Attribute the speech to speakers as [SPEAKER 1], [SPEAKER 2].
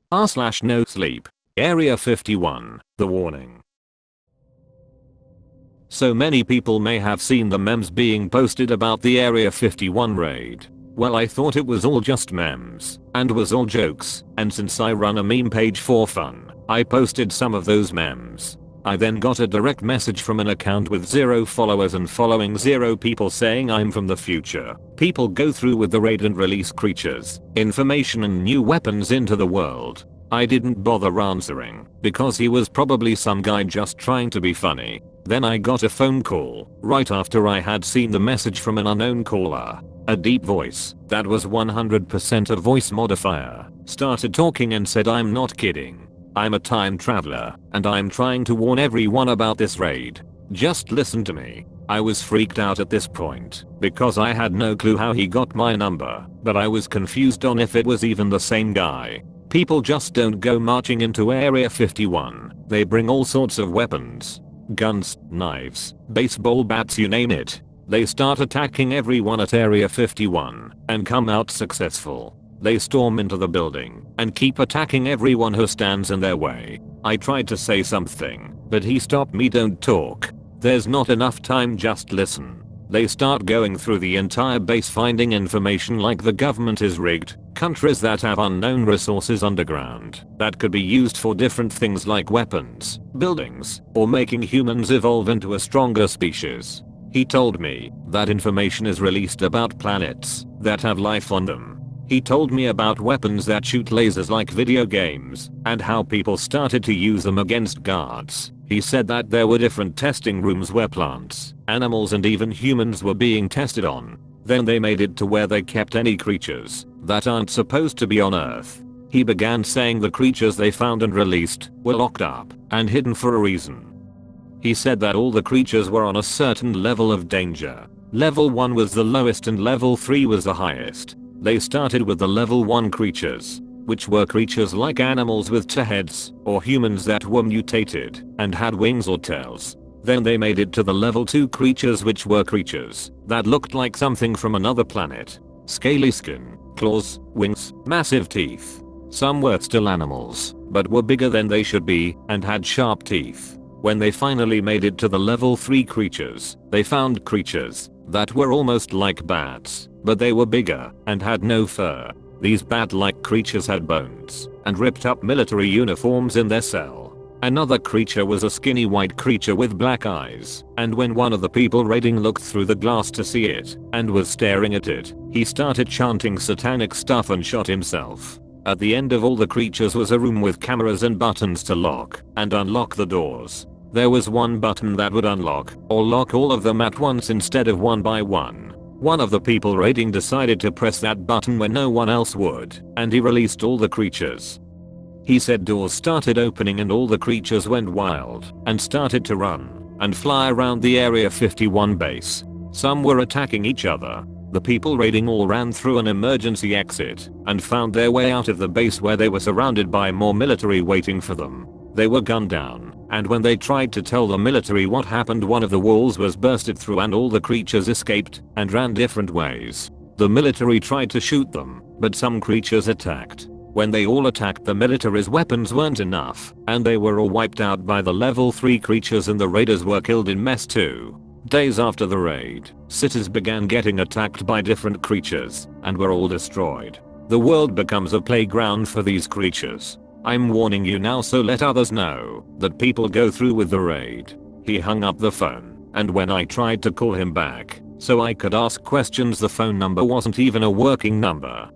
[SPEAKER 1] r/nosleep. Area 51. The warning. So many people may have seen the memes being posted about the Area 51 raid. Well, I thought it was all just memes and was all jokes, and since I run a meme page for fun, I posted some of those memes. I then got a direct message from an account with 0 followers and following 0 people saying I'm from the future. People go through with the raid and release creatures, information and new weapons into the world. I didn't bother answering because he was probably some guy just trying to be funny. Then I got a phone call right after I had seen the message from an unknown caller. A deep voice that was 100% a voice modifier started talking and said, "I'm not kidding. I'm a time traveler and I'm trying to warn everyone about this raid. Just listen to me." I was freaked out at this point because I had no clue how he got my number, but I was confused on if it was even the same guy. People just don't go marching into Area 51. They bring all sorts of weapons. Guns, knives, baseball bats, you name it. They start attacking everyone at Area 51 and come out successful. They storm into the building and keep attacking everyone who stands in their way. I tried to say something, but he stopped me. "Don't talk. There's not enough time, just listen." They start going through the entire base finding information like the government is rigged, countries that have unknown resources underground that could be used for different things like weapons, buildings, or making humans evolve into a stronger species. He told me that information is released about planets that have life on them. He told me about weapons that shoot lasers like video games and how people started to use them against guards. He said that there were different testing rooms where plants, animals and even humans were being tested on. Then they made it to where they kept any creatures that aren't supposed to be on Earth. He began saying the creatures they found and released were locked up and hidden for a reason. He said that all the creatures were on a certain level of danger. Level 1 was the lowest and level 3 was the highest. They started with the level 1 creatures, which were creatures like animals with 2 heads, or humans that were mutated and had wings or tails. Then they made it to the level 2 creatures, which were creatures that looked like something from another planet. Scaly skin, claws, wings, massive teeth. Some were still animals, but were bigger than they should be and had sharp teeth. When they finally made it to the level 3 creatures, they found creatures that were almost like bats, but they were bigger and had no fur. These bat-like creatures had bones and ripped up military uniforms in their cell. Another creature was a skinny white creature with black eyes, and when one of the people raiding looked through the glass to see it and was staring at it, he started chanting satanic stuff and shot himself. At the end of all the creatures was a room with cameras and buttons to lock and unlock the doors. There was one button that would unlock or lock all of them at once instead of one by one. One of the people raiding decided to press that button when no one else would, and he released all the creatures. He said doors started opening and all the creatures went wild and started to run and fly around the Area 51 base. Some were attacking each other. The people raiding all ran through an emergency exit and found their way out of the base, where they were surrounded by more military waiting for them. They were gunned down, and when they tried to tell the military what happened, one of the walls was bursted through and all the creatures escaped and ran different ways. The military tried to shoot them, but some creatures attacked. When they all attacked, the military's weapons weren't enough, and they were all wiped out by the level 3 creatures, and the raiders were killed in mass too. Days after the raid, cities began getting attacked by different creatures and were all destroyed. The world becomes a playground for these creatures. I'm warning you now, so let others know that people go through with the raid. He hung up the phone, and when I tried to call him back so I could ask questions, the phone number wasn't even a working number.